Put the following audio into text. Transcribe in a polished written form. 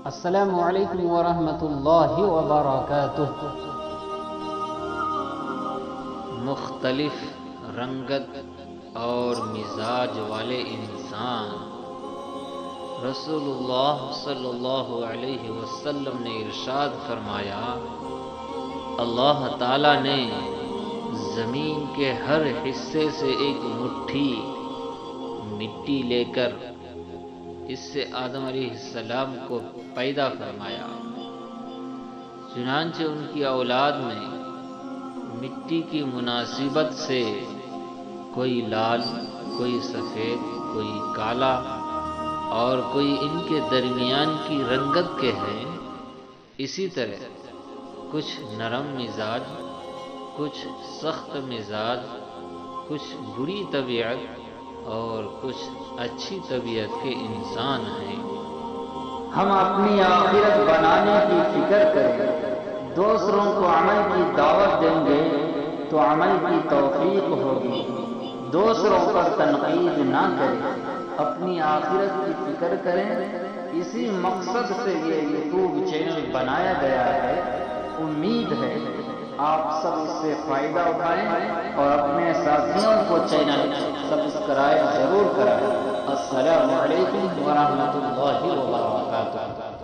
السلام علیکم ورحمۃ اللہ وبرکاتہ۔ مختلف رنگت اور مزاج والے انسان، رسول اللہ صلی اللہ علیہ وسلم نے ارشاد فرمایا، اللہ تعالی نے زمین کے ہر حصے سے ایک مٹھی مٹی لے کر اس سے آدم علیہ السلام کو پیدا فرمایا۔ چنانچہ ان کی اولاد میں مٹی کی مناسبت سے کوئی لال، کوئی سفید، کوئی کالا اور کوئی ان کے درمیان کی رنگت کے ہیں۔ اسی طرح کچھ نرم مزاج، کچھ سخت مزاج، کچھ بری طبیعت اور کچھ اچھی طبیعت کے انسان ہیں۔ ہم اپنی آخرت بنانے کی فکر کریں، دوسروں کو عمل کی دعوت دیں گے تو عمل کی توفیق ہوگی۔ دوسروں پر تنقید نہ کریں، اپنی آخرت کی فکر کریں۔ اسی مقصد سے یہ یوٹیوب چینل بنایا گیا ہے۔ امید ہے آپ سب اس سے فائدہ اٹھائیں اور اپنے ساتھیوں کو چینل سبسکرائب ضرور کریں۔ السلام علیکم ورحمۃ اللہ وبرکاتہ۔